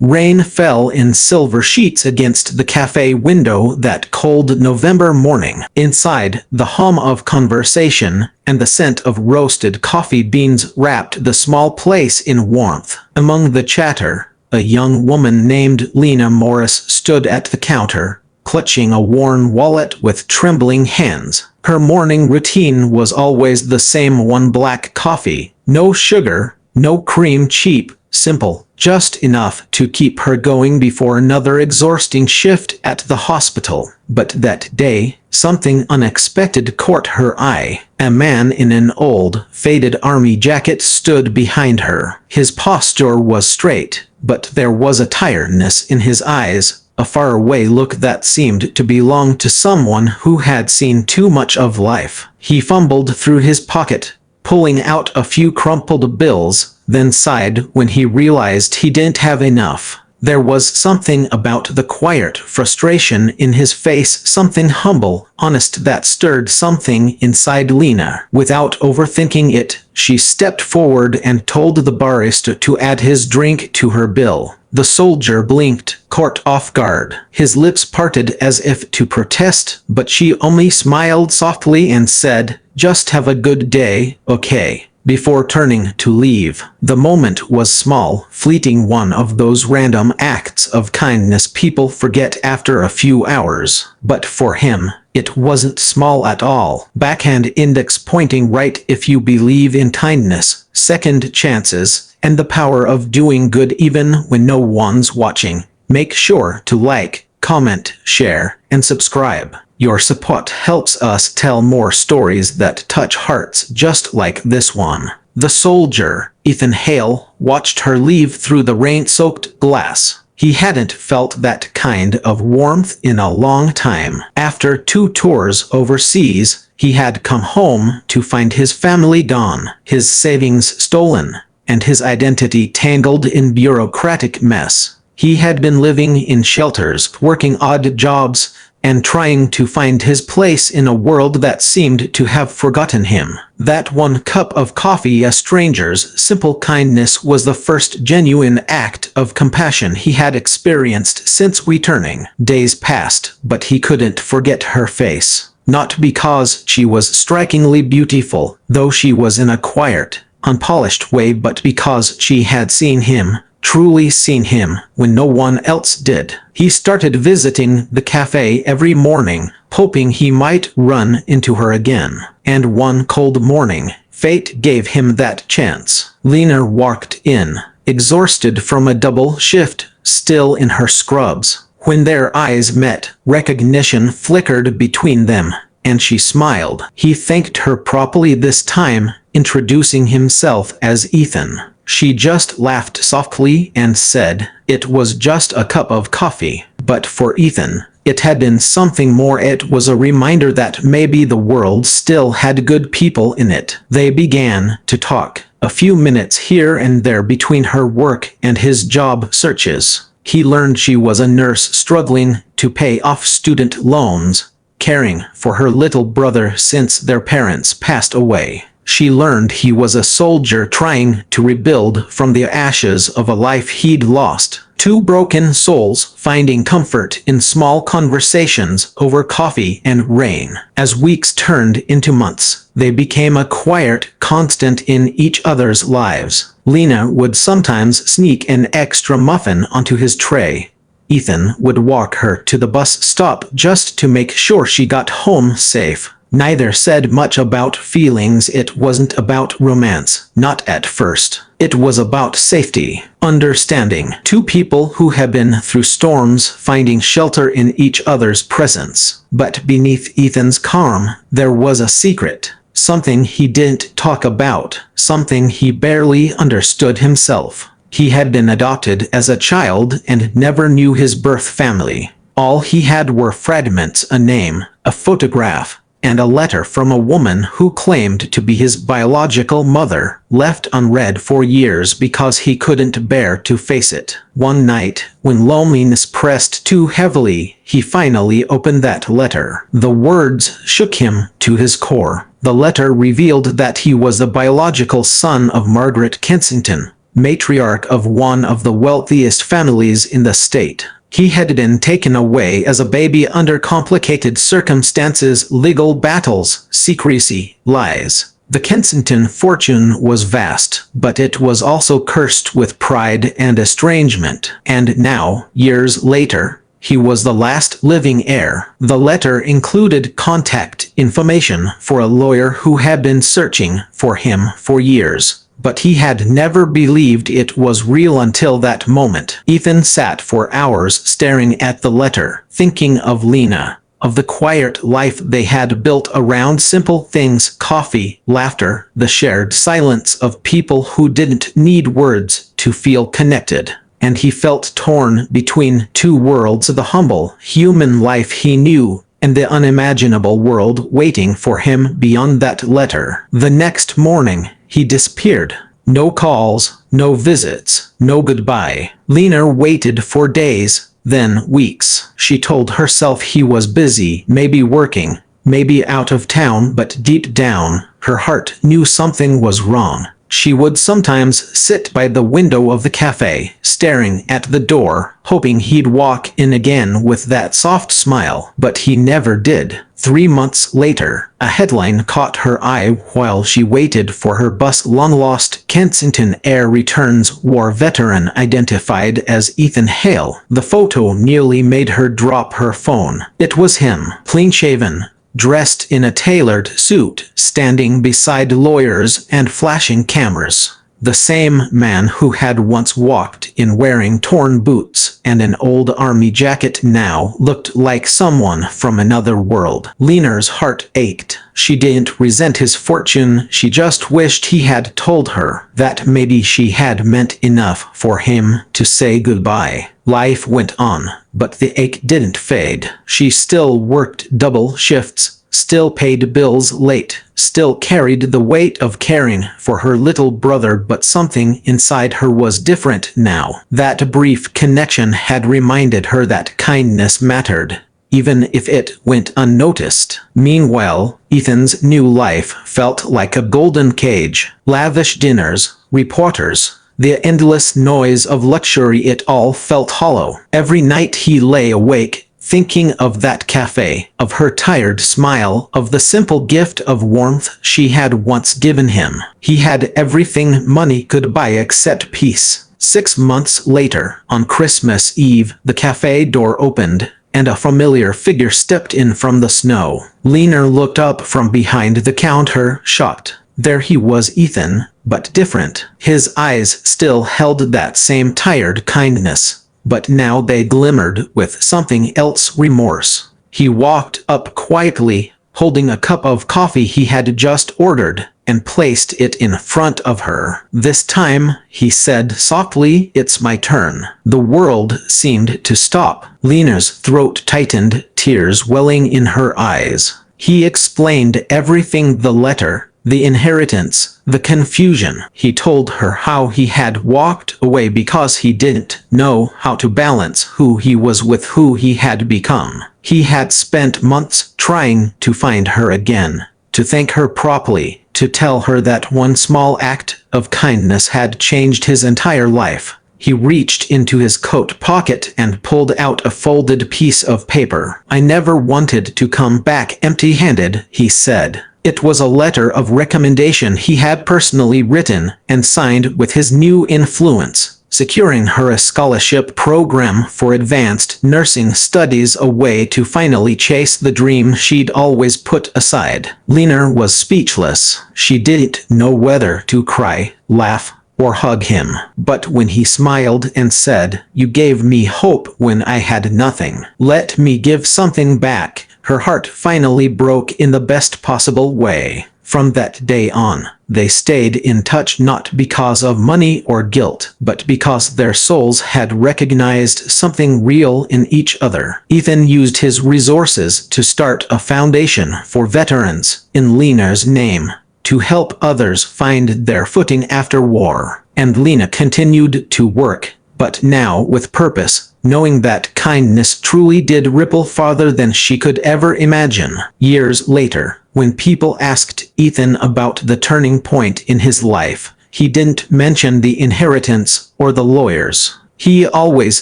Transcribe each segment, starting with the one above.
Rain fell in silver sheets against the cafe window that cold November morning. Inside, the hum of conversation and the scent of roasted coffee beans wrapped the small place in warmth. Among the chatter, a young woman named Lena Morris stood at the counter, clutching a worn wallet with trembling hands. Her morning routine was always the same: one black coffee, no sugar, no cream, cheap, simple, just enough to keep her going before another exhausting shift at the hospital. But that day, something unexpected caught her eye. A man in an old, faded army jacket stood behind her. His posture was straight, but there was a tiredness in his eyes, a faraway look that seemed to belong to someone who had seen too much of life. He fumbled through his pocket, pulling out a few crumpled bills, then sighed when he realized he didn't have enough. There was something about the quiet frustration in his face, something humble, honest, that stirred something inside Lena. Without overthinking it, she stepped forward and told the barista to add his drink to her bill. The soldier blinked, caught off guard. His lips parted as if to protest, but she only smiled softly and said, "Just have a good day, okay?" Before turning to leave. The moment was small, fleeting, one of those random acts of kindness people forget after a few hours. But for him, it wasn't small at all. Backhand index pointing right. If you believe in kindness, second chances, and the power of doing good even when no one's watching, make sure to like, comment, share, and subscribe. Your support helps us tell more stories that touch hearts just like this one. The soldier, Ethan Hale, watched her leave through the rain-soaked glass. He hadn't felt that kind of warmth in a long time. After 2 tours overseas, he had come home to find his family gone, his savings stolen, and his identity tangled in bureaucratic mess. He had been living in shelters, working odd jobs, and trying to find his place in a world that seemed to have forgotten him. That one cup of coffee, a stranger's simple kindness, was the first genuine act of compassion he had experienced since returning. Days passed, but he couldn't forget her face. Not because she was strikingly beautiful, though she was in a quiet, unpolished way, but because she had seen him, truly seen him, when no one else did. He started visiting the cafe every morning, hoping he might run into her again. And one cold morning, fate gave him that chance. Lena walked in, exhausted from a double shift, still in her scrubs. When their eyes met, recognition flickered between them, and she smiled. He thanked her properly this time, introducing himself as Ethan. She just laughed softly and said, "It was just a cup of coffee." But for Ethan, it had been something more. It was a reminder that maybe the world still had good people in it. They began to talk, a few minutes here and there between her work and his job searches. He learned she was a nurse struggling to pay off student loans, caring for her little brother since their parents passed away. She learned he was a soldier trying to rebuild from the ashes of a life he'd lost. 2 broken souls finding comfort in small conversations over coffee and rain. As weeks turned into months, they became a quiet constant in each other's lives. Lena would sometimes sneak an extra muffin onto his tray. Ethan would walk her to the bus stop just to make sure she got home safe. Neither said much about feelings. It wasn't about romance, not at first. It was about safety, understanding. 2 people who had been through storms finding shelter in each other's presence. But beneath Ethan's calm, there was a secret. Something he didn't talk about, something he barely understood himself. He had been adopted as a child and never knew his birth family. All he had were fragments, a name, a photograph, and a letter from a woman who claimed to be his biological mother, left unread for years because he couldn't bear to face it. One night, when loneliness pressed too heavily, he finally opened that letter. The words shook him to his core. The letter revealed that he was the biological son of Margaret Kensington, matriarch of one of the wealthiest families in the state. He had been taken away as a baby under complicated circumstances, legal battles, secrecy, lies. The Kensington fortune was vast, but it was also cursed with pride and estrangement. And now, years later, he was the last living heir. The letter included contact information for a lawyer who had been searching for him for years. But he had never believed it was real until that moment. Ethan sat for hours staring at the letter, thinking of Lena, of the quiet life they had built around simple things: coffee, laughter, the shared silence of people who didn't need words to feel connected. And he felt torn between two worlds: the humble, human life he knew, and the unimaginable world waiting for him beyond that letter. The next morning, he disappeared. No calls, no visits, no goodbye. Lena waited for days, then weeks. She told herself he was busy, maybe working, maybe out of town, but deep down, her heart knew something was wrong. She would sometimes sit by the window of the cafe, staring at the door, hoping he'd walk in again with that soft smile. But he never did. 3 months later, a headline caught her eye while she waited for her bus: long lost Kensington heir returns, war veteran identified as Ethan Hale. The photo nearly made her drop her phone. It was him, clean-shaven, dressed in a tailored suit, standing beside lawyers and flashing cameras. The same man who had once walked in wearing torn boots and an old army jacket now looked like someone from another world. Lena's heart ached. She didn't resent his fortune, she just wished he had told her that maybe she had meant enough for him to say goodbye. Life went on, but the ache didn't fade. She still worked double shifts, still paid bills late, still carried the weight of caring for her little brother, but something inside her was different now. That brief connection had reminded her that kindness mattered, even if it went unnoticed. Meanwhile, Ethan's new life felt like a golden cage. Lavish dinners, reporters, the endless noise of luxury, it all felt hollow. Every night he lay awake, thinking of that cafe, of her tired smile, of the simple gift of warmth she had once given him. He had everything money could buy except peace. 6 months later, on Christmas Eve, the cafe door opened, and a familiar figure stepped in from the snow. Lena looked up from behind the counter, shocked. There he was, Ethan, but different. His eyes still held that same tired kindness, but now they glimmered with something else: remorse. He walked up quietly, holding a cup of coffee he had just ordered, and placed it in front of her. "This time," he said softly, "it's my turn." The world seemed to stop. Lena's throat tightened, tears welling in her eyes. He explained everything: the letter, the inheritance, the confusion. He told her how he had walked away because he didn't know how to balance who he was with who he had become. He had spent months trying to find her again, to thank her properly, to tell her that one small act of kindness had changed his entire life. He reached into his coat pocket and pulled out a folded piece of paper. "I never wanted to come back empty-handed," he said. It was a letter of recommendation he had personally written and signed with his new influence, securing her a scholarship program for advanced nursing studies, a way to finally chase the dream she'd always put aside. Lena was speechless. She didn't know whether to cry, laugh, or hug him. But when he smiled and said, "You gave me hope when I had nothing. Let me give something back," her heart finally broke in the best possible way. From that day on, they stayed in touch, not because of money or guilt, but because their souls had recognized something real in each other. Ethan used his resources to start a foundation for veterans in Lena's name, to help others find their footing after war. And Lena continued to work, but now with purpose, knowing that kindness truly did ripple farther than she could ever imagine. Years later, when people asked Ethan about the turning point in his life, He didn't mention the inheritance or the lawyers. He always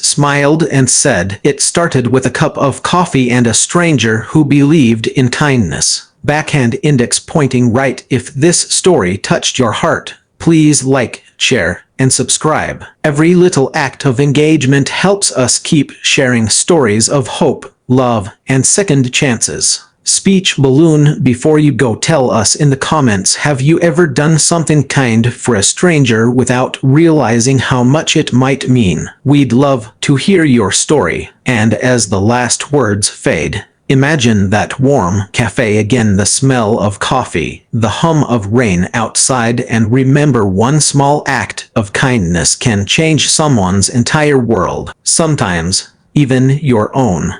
smiled and said it started with a cup of coffee and a stranger who believed in kindness. Backhand index pointing right. If this story touched your heart, please like, share, and subscribe. Every little act of engagement helps us keep sharing stories of hope, love, and second chances. Speech balloon. Before you go, tell us in the comments, have you ever done something kind for a stranger without realizing how much it might mean? We'd love to hear your story. And as the last words fade, imagine that warm cafe again, the smell of coffee, the hum of rain outside, and remember, one small act of kindness can change someone's entire world, sometimes even your own.